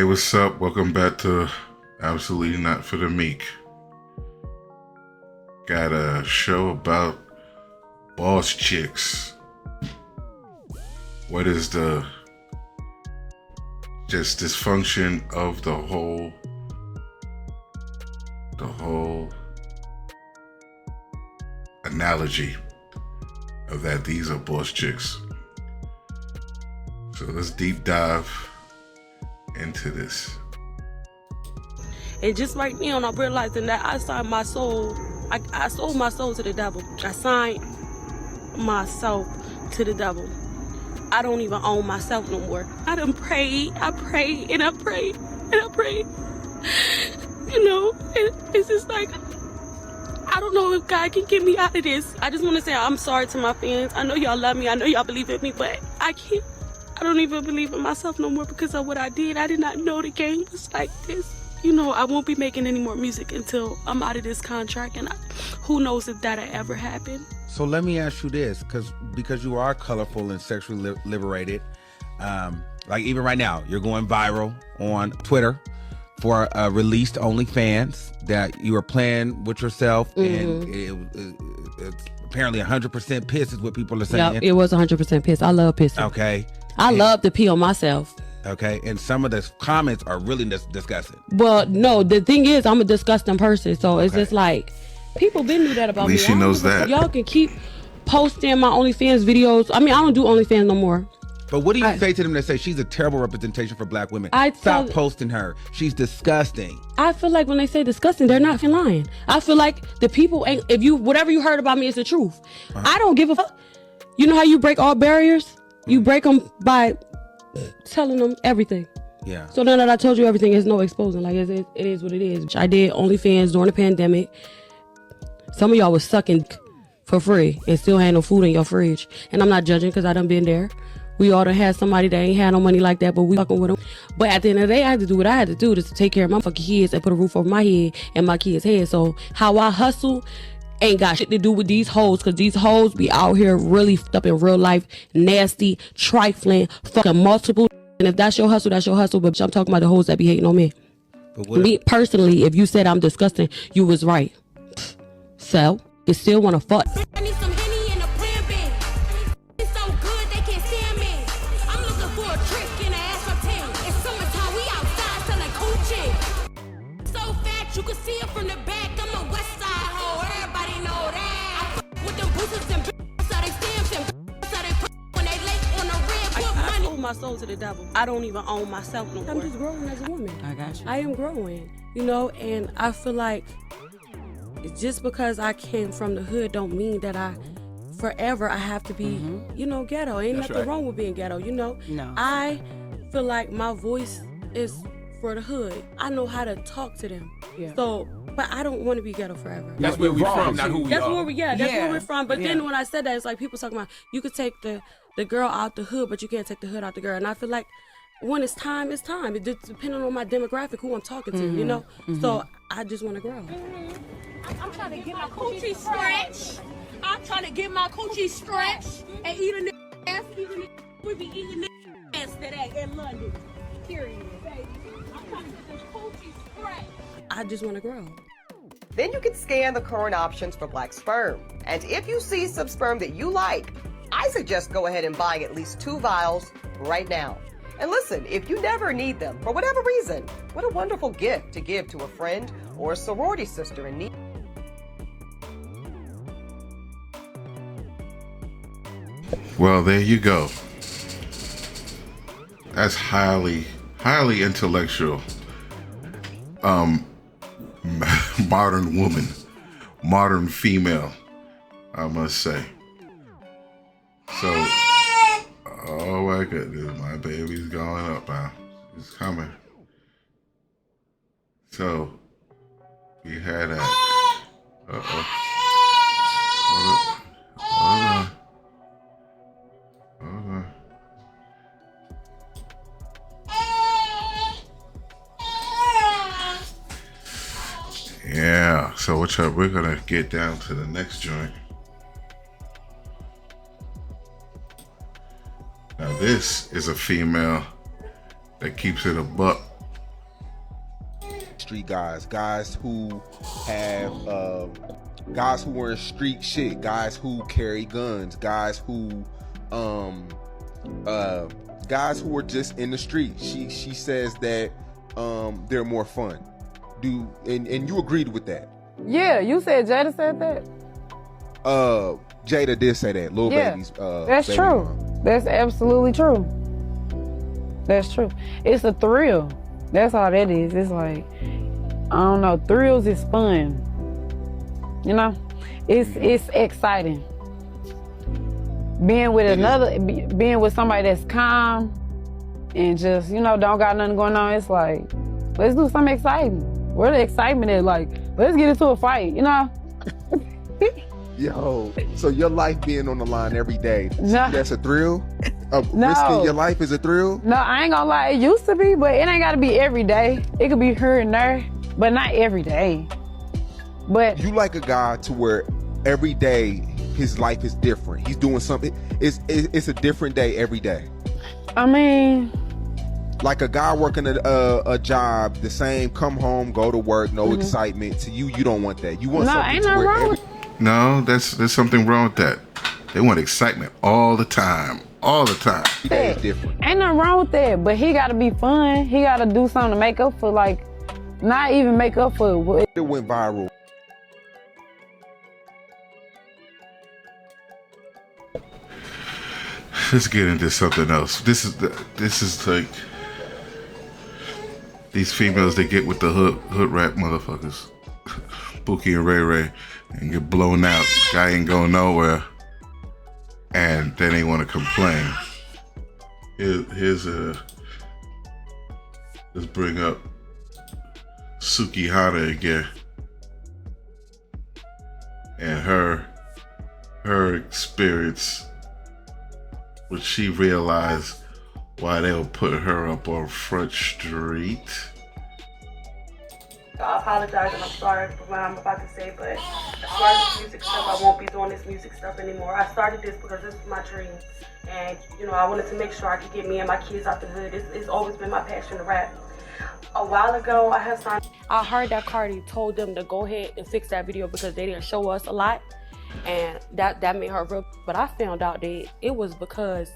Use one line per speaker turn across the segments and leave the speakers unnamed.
Hey, what's up? Welcome back to Absolutely Not for the Meek. Got a show about boss chicks. What is the just dysfunction of the whole analogy of that these are boss chicks. So let's deep dive into this.
And just right now, I'm realizing that I signed my soul. I sold my soul to the devil. I signed myself to the devil. I don't even own myself no more. I done prayed, and I prayed, and I prayed. You know, it's just like, I don't know if God can get me out of this. I just want to say I'm sorry to my fans. I know y'all love me. I know y'all believe in me, but I can't. I don't even believe in myself no more because of what I did. I did not know the game was like this. You know, I won't be making any more music until I'm out of this contract, and who knows if that'll ever happen.
So let me ask you this, because you are colorful and sexually liberated. Like even right now, you're going viral on Twitter for a released OnlyFans that you were playing with yourself, and it's apparently 100% piss is what people are saying.
Yep, it was 100% piss. I love pissing.
Okay.
I love to pee on myself.
Okay, and some of the comments are really disgusting.
Well, no, the thing is, I'm a disgusting person, so it's just like, people been knew that about me.
At least she knows that.
Y'all can keep posting my OnlyFans videos. I mean, I don't do OnlyFans no more.
But what do you say to them that say she's a terrible representation for black women? Stop posting her. She's disgusting. I feel like when they say disgusting, they're not lying. I feel like the people ain't, whatever you heard about me is the truth. I don't give a fuck. You know how you break all barriers? You break them by telling them everything. Yeah. So now that I told you everything, there's no exposing. Like it is what it is. I did OnlyFans during the pandemic. Some of y'all was sucking for free and still had no food in your fridge. And I'm not judging because I done been there. We all done had somebody that ain't had no money like that, but we fucking with them. But at the end of the day, I had to do what I had to do just to take care of my fucking kids and put a roof over my head and my kids' head. So how I hustle ain't got shit to do with these hoes, because these hoes be out here really fucked up in real life, nasty, trifling, fucking multiple. And if that's your hustle, that's your hustle. But I'm talking about the hoes that be hating on me. Me personally, if you said I'm disgusting, you was right. So you still want to fuck.
I need some Henny and a Plan B. It's so good they can't stand me. I'm looking for a trick in the ass of 10. It's summertime, we outside selling coochie. So fat you can see it from the back. I'm a West Side hoe, everybody know that. I fuck with them boosters and so they stamps and so they put when they late on the red. Put money.
I sold my soul to the devil. I don't even own myself no more. I'm just growing as a woman.
I got you.
I am growing, you know, and I feel like just because I came from the hood don't mean that I have to be, you know, ghetto. Ain't nothing wrong with being ghetto, you know?
No.
I feel like my voice is for the hood. I know how to talk to them. Yeah. So, but I don't want to be ghetto forever.
That's where we're from, not who we
that's
are.
Where that's where we're from. But then when I said that, it's like people talking about, you could take the girl out the hood, but you can't take the hood out the girl. And I feel like when it's time, it's time. It just depending on my demographic, who I'm talking to, you know? So I just want to grow. I'm trying to get my coochie stretched. I'm trying to get my coochie stretched and eat a nigga ass. We be eating nigga ass today in London. Period, baby. I'm trying to get this coochie stretched. I just want to grow.
Then you can scan the current options for black sperm. And if you see some sperm that you like, I suggest go ahead and buying at least 2 vials right now. And listen, if you never need them, for whatever reason, what a wonderful gift to give to a friend or a sorority sister in need.
Well, there you go. That's highly intellectual. Modern woman, modern female, I must say. So, oh my goodness, my baby's going up now. It's coming. So, we had a, hold on. Yeah, so what's up? We're gonna get down to the next joint. Now this is a female that keeps it a buck
street guys who have guys who wear street shit, guys who carry guns, guys who are just in the street. She says that they're more fun. And you agreed with that?
Yeah, you said Jada said that.
Jada did say that. Lil Baby's
that's
baby
true.
mom.
That's absolutely true. That's true. It's a thrill. That's all that is. It's like, I don't know, thrills is fun. You know? It's exciting. Being with somebody that's calm and just, you know, don't got nothing going on, it's like, let's do something exciting. Where the excitement is, like, let's get into a fight, you know?
Yo, so your life being on the line every day,
No.
that's a thrill?
No.
Risking your life is a thrill?
No, I ain't gonna lie, it used to be, but it ain't gotta be every day. It could be here and there, but not every day. But
You like a guy to where every day his life is different. He's doing something. It's a different day every day.
I mean,
Like a guy working a job, the same, come home, go to work, no excitement. To you don't want that. You want
no,
something
ain't
to
nothing
where
wrong with
No, there's something wrong with that. They want excitement all the time. All the time.
every day is different.
Ain't nothing wrong with that, but he gotta be fun. He gotta do something to make up for, like, not even make up for.
It went viral.
Let's get into something else. This is like these females they get with the hood rap motherfuckers, Pookie and Ray Ray, and get blown out. Guy ain't going nowhere, and then they want to complain. Let's bring up Suki Hana again, and her experience. When she realized why they would put her up on Front Street.
I apologize and I'm sorry for what I'm about to say, but as far as this music stuff, I won't be doing this music stuff anymore. I started this because this was my dream. And, you know, I wanted to make sure I could get me and my kids out the hood. It's always been my passion to rap. A while ago, I heard that Cardi told them to go ahead and fix that video because they didn't show us a lot. And that made her real. But I found out that it was because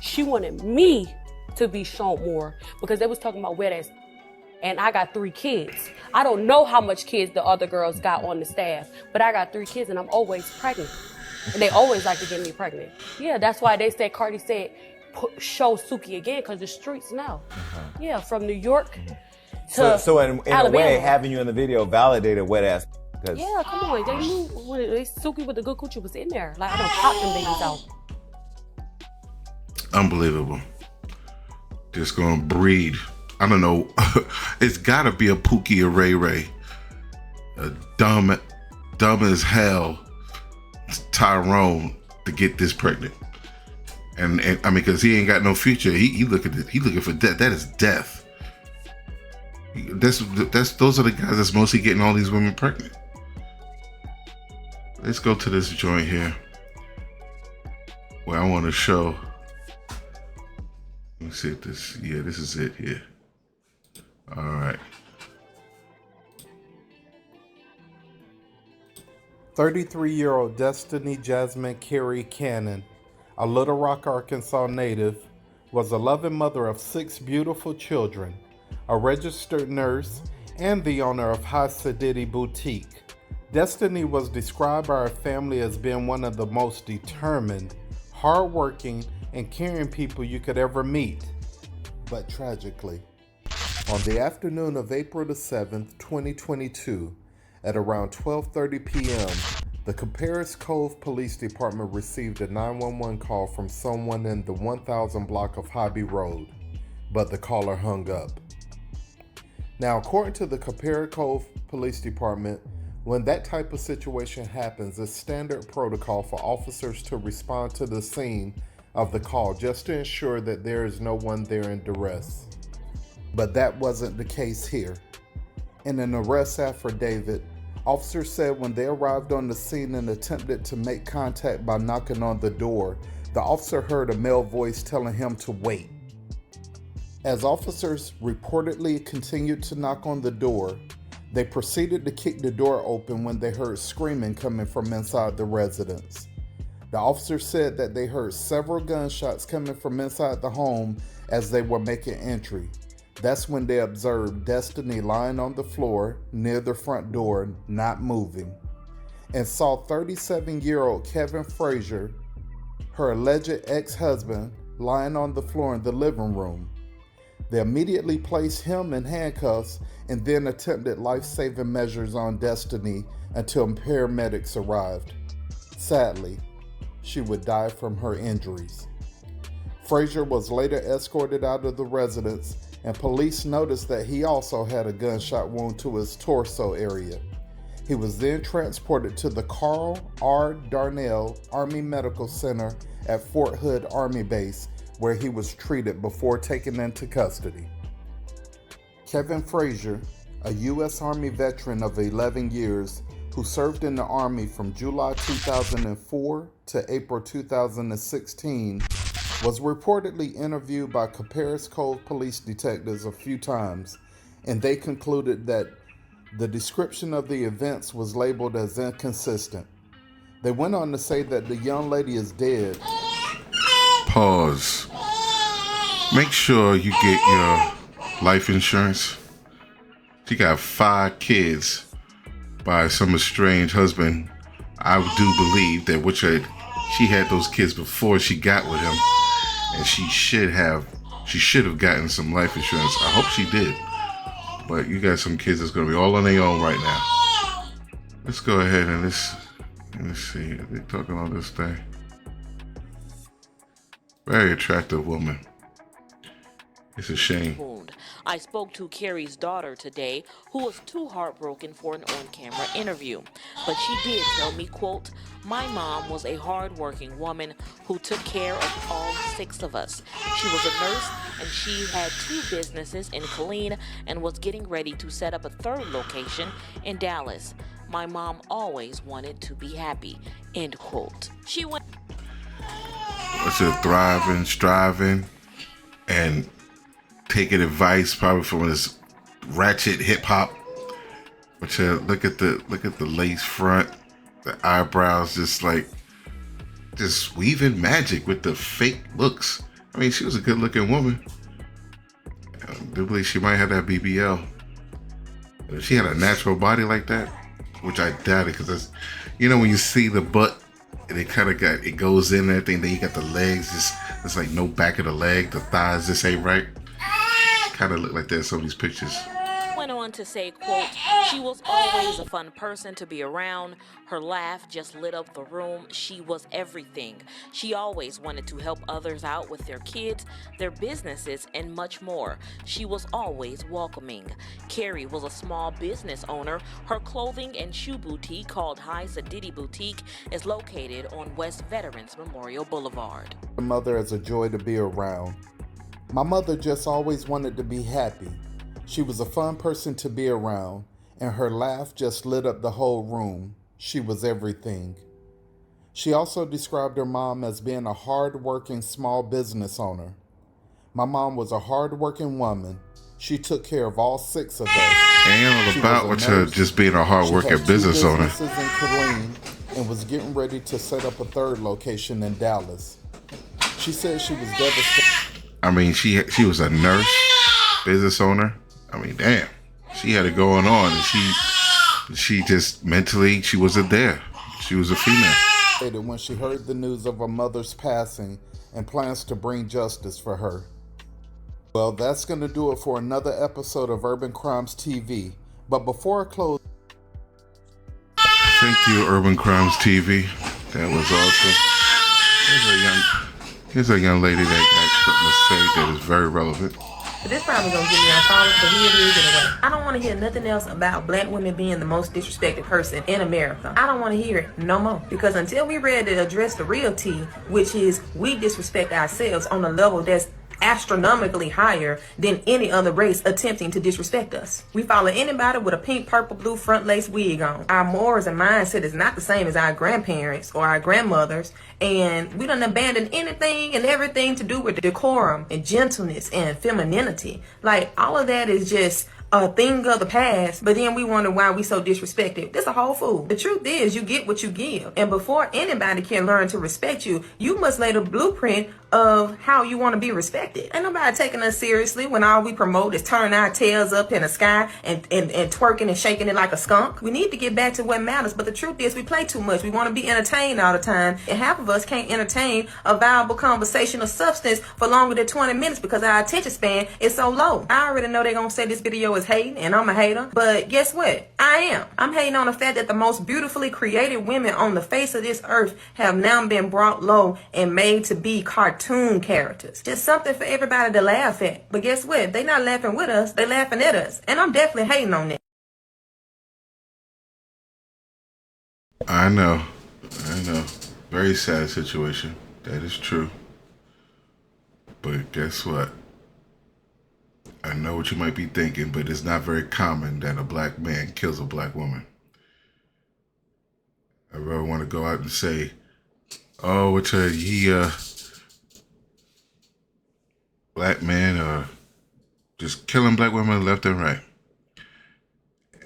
she wanted me to be shown more because they was talking about wet ass. And I got 3 kids. I don't know how much kids the other girls got on the staff, but I got 3 kids and I'm always pregnant. And they always like to get me pregnant. Yeah, that's why they said, Cardi said, show Suki again because the streets know. Yeah, from New York to
So in a way, having you in the video validated wet ass.
Yeah, come on. They knew when Suki with the good coochie was in there. Like, I done popped them babies out.
Unbelievable. Just gonna breed. I don't know. It's gotta be a Pookie or Ray Ray. A dumb as hell Tyrone to get this pregnant. And I mean, cause he ain't got no future. He looking for death. That is death. Those are the guys that's mostly getting all these women pregnant. Let's go to this joint here where I want to show. Let me see if this. Yeah, this is it here. All right.
33-year-old Destiny Jasmine Carey Cannon, a Little Rock, Arkansas native, was a loving mother of 6 beautiful children, a registered nurse, and the owner of Hasidity Boutique. Destiny was described by her family as being one of the most determined, hardworking, and caring people you could ever meet. But tragically, on the afternoon of April the 7th, 2022, at around 12:30 p.m., the Caparis Cove Police Department received a 911 call from someone in the 1000 block of Hobby Road, but the caller hung up. Now, according to the Caparis Cove Police Department, when that type of situation happens, it's standard protocol for officers to respond to the scene of the call just to ensure that there is no one there in duress. But that wasn't the case here. In an arrest affidavit, officers said when they arrived on the scene and attempted to make contact by knocking on the door, the officer heard a male voice telling him to wait. As officers reportedly continued to knock on the door, they proceeded to kick the door open when they heard screaming coming from inside the residence. The officers said that they heard several gunshots coming from inside the home as they were making entry. That's when they observed Destiny lying on the floor near the front door, not moving, and saw 37-year-old Kevin Frazier, her alleged ex-husband, lying on the floor in the living room. They immediately placed him in handcuffs and then attempted life-saving measures on Destiny until paramedics arrived. Sadly, she would die from her injuries. Frazier was later escorted out of the residence, and police noticed that he also had a gunshot wound to his torso area. He was then transported to the Carl R. Darnell Army Medical Center at Fort Hood Army Base, where he was treated before taken into custody. Kevin Frazier, a U.S. Army veteran of 11 years who served in the Army from July 2004 to April 2016, was reportedly interviewed by Caparis Cove police detectives a few times, and they concluded that the description of the events was labeled as inconsistent. They went on to say that the young lady is dead.
Pause. Make sure you get your life insurance. She got 5 kids by some estranged husband. I do believe that she had those kids before she got with him, and she should have gotten some life insurance. I hope she did. But you got some kids that's gonna be all on their own right now. Let's go ahead and let's see. They're talking on this thing. Very attractive woman. It's a shame.
I spoke to Carrie's daughter today, who was too heartbroken for an on-camera interview. But she did tell me, quote, "My mom was a hard-working woman who took care of all 6 of us. She was a nurse, and she had 2 businesses in Killeen and was getting ready to set up a 3rd location in Dallas. My mom always wanted to be happy," end quote. She went...
What's it, thriving, striving, and taking advice probably from this ratchet hip hop. But look at the lace front, the eyebrows, just weaving magic with the fake looks. I mean, she was a good looking woman. I do believe she might have that BBL. If she had a natural body like that, which I doubt it, because when you see the butt and it goes in and everything, then you got the legs, it's like no back of the leg, the thighs just ain't right. Kind of look like that in some of these pictures.
Went on to say, quote, "She was always a fun person to be around. Her laugh just lit up the room. She was everything. She always wanted to help others out with their kids, their businesses, and much more. She was always welcoming." Carrie was a small business owner. Her clothing and shoe boutique called High Sadidi Boutique is located on West Veterans Memorial Boulevard.
My mother is a joy to be around. My mother just always wanted to be happy. She was a fun person to be around, and her laugh just lit up the whole room. She was everything. She also described her mom as being a hard-working small business owner. My mom was a hard-working woman. She took care of all 6 of us.
Ain't all about what you're just being a hard-working business owner.
She had 2 businesses in Killeen and was getting ready to set up a 3rd location in Dallas. She said she was devastated.
I mean, she was a nurse, business owner. I mean, damn, she had it going on, and she just mentally, she wasn't there. She was a female.
When she heard the news of her mother's passing and plans to bring justice for her. Well, that's going to do it for another episode of Urban Crimes TV. But before I close...
Thank you, Urban Crimes TV. That was awesome. Here's a young lady that got something to say that is very relevant.
This probably gonna get me unfollowed, but here it is anyway. I don't want to hear nothing else about black women being the most disrespected person in America. I don't want to hear it no more. Because until we ready to address the real tea, which is we disrespect ourselves on a level that's astronomically higher than any other race attempting to disrespect us. We follow anybody with a pink, purple, blue front lace wig on. Our morals and mindset is not the same as our grandparents or our grandmothers, and we done abandoned anything and everything to do with decorum and gentleness and femininity. Like, all of that is just a thing of the past, but then we wonder why we so disrespected. This a whole fool. The truth is, you get what you give. And before anybody can learn to respect you, you must lay the blueprint of how you want to be respected. Ain't nobody taking us seriously when all we promote is turning our tails up in the sky and twerking and shaking it like a skunk. We need to get back to what matters, but the truth is we play too much. We want to be entertained all the time, and half of us can't entertain a viable conversation of substance for longer than 20 minutes because our attention span is so low. I already know they're going to say this video is hating, and I'm a hater, but guess what? I am. I'm hating on the fact that the most beautifully created women on the face of this earth have now been brought low and made to be cartoon characters. Just something for everybody to laugh at. But guess what? They not laughing with us. They laughing at us. And I'm definitely hating on that.
I know. Very sad situation. That is true. But guess what? I know what you might be thinking, but it's not very common that a black man kills a black woman. I really want to go out and say, oh, black men are just killing black women left and right.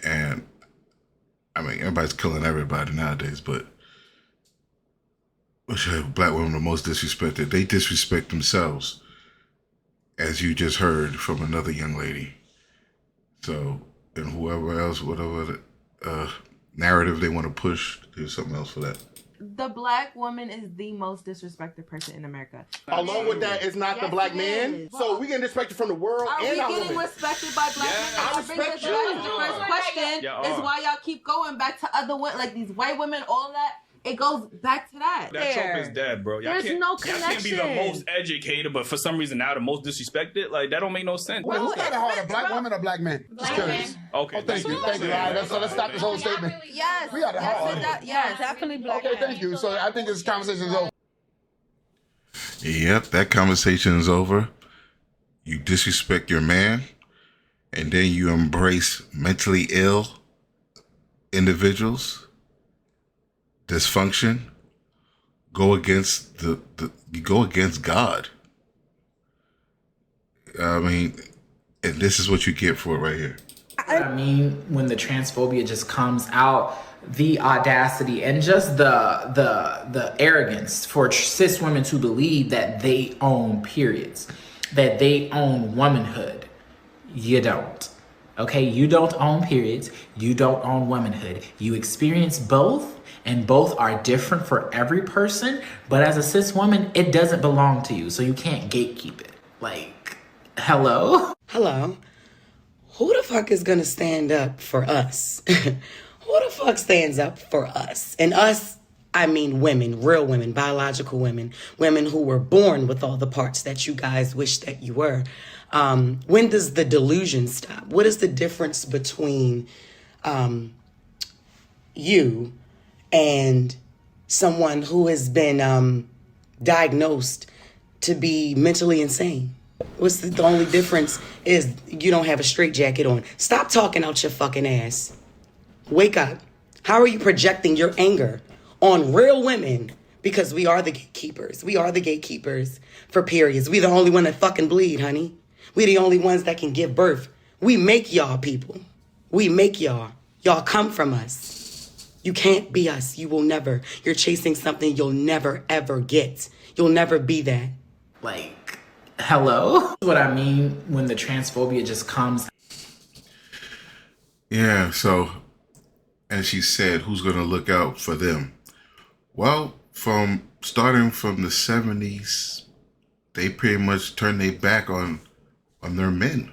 And I mean, everybody's killing everybody nowadays, but black women are the most disrespected. They disrespect themselves, as you just heard from another young lady. So, and whoever else, whatever narrative they want to push, there's something else for that.
The black woman is the most disrespected person in America.
Along with that, it's not the black man. So we getting respected from the world and our women.
Are we getting respected by black men?
I respect you.
The first question is why y'all keep going back to other women, like these white women, all of that. It goes back to that.
That trope is dead, bro.
There's no connection.
Y'all can't be the most educated, but for some reason now the most disrespected. Like, that don't make no sense.
Wait, who's got it harder, black women or black men? Just curious.
Okay.
Oh, thank you. All right, so let's stop this whole statement.
Yes.
We got it hard.
Yes, definitely black
men. Okay, thank you. So I think this conversation is over.
Yep, that conversation is over. You disrespect your man, and then you embrace mentally ill individuals. Dysfunction, go against you go against God. I mean, and this is what you get for it right here.
I mean, when the transphobia just comes out, the audacity and just the arrogance for cis women to believe that they own periods, that they own womanhood. You don't. Okay, you don't own periods. You don't own womanhood. You experience both. And both are different for every person, but as a cis woman, it doesn't belong to you, so you can't gatekeep it. Like, hello?
Hello? Who the fuck is gonna stand up for us? Who the fuck stands up for us? And us, I mean women, real women, biological women, women who were born with all the parts that you guys wish that you were. When does the delusion stop? What is the difference between you and someone who has been diagnosed to be mentally insane? What's the only difference is you don't have a straitjacket on. Stop talking out your fucking ass. Wake up. How are you projecting your anger on real women? Because we are the gatekeepers. We are the gatekeepers for periods. We the only one that fucking bleed, honey. We the only ones that can give birth. We make y'all people. We make y'all. Y'all come from us. You can't be us. You will never. You're chasing something you'll never, ever get. You'll never be that.
Like, hello? What I mean when the transphobia just comes.
Yeah, so, as she said, who's going to look out for them? Well, starting from the 70s, they pretty much turned their back on their men.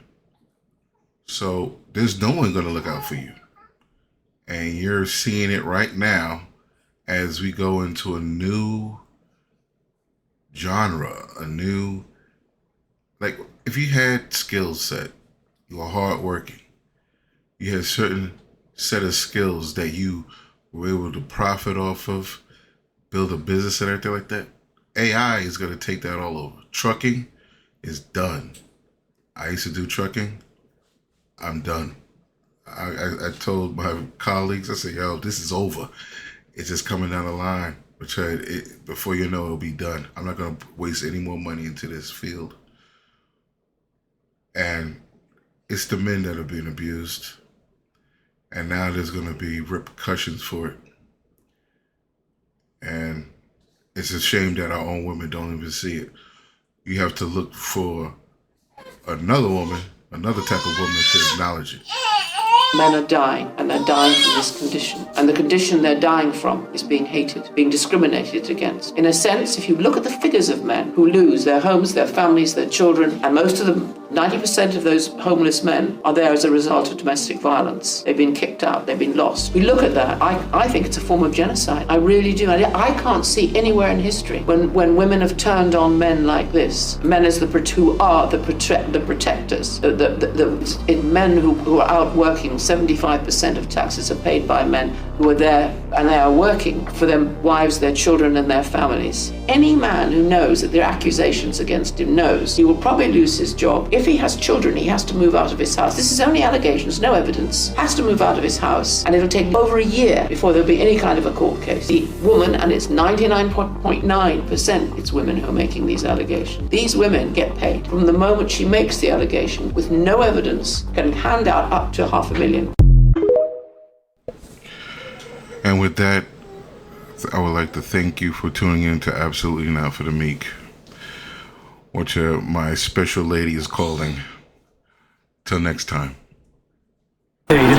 So, there's no one going to look out for you. And you're seeing it right now as we go into a new genre, like if you had skill set, you were hardworking, you had a certain set of skills that you were able to profit off of, build a business and everything like that, AI is going to take that all over. Trucking, is done. I used to do trucking. I'm done. I told my colleagues, I said, yo, this is over. It's just coming down the line. Before you know, it'll be done. I'm not going to waste any more money into this field. And it's the men that are being abused. And now there's going to be repercussions for it. And it's a shame that our own women don't even see it. You have to look for another woman, another type of woman to acknowledge it.
Men are dying, and they're dying from this condition. And the condition they're dying from is being hated, being discriminated against. In a sense, if you look at the figures of men who lose their homes, their families, their children, and most of them, 90% of those homeless men are there as a result of domestic violence. They've been kicked out, they've been lost. We look at that, I think it's a form of genocide. I really do. I can't see anywhere in history when women have turned on men like this, men as who are the protectors, men who are out working. 75% of taxes are paid by men who are there, and they are working for their wives, their children, and their families. Any man who knows that there are accusations against him knows he will probably lose his job. If he has children, he has to move out of his house. This is only allegations, no evidence. Has to move out of his house, and it'll take over a year before there'll be any kind of a court case. The woman, and it's 99.9%, it's women who are making these allegations. These women get paid from the moment she makes the allegation with no evidence, can hand out up to $500,000.
And with that, I would like to thank you for tuning in to Absolutely Not for the Meek, which my special lady is calling. Till next time.
Project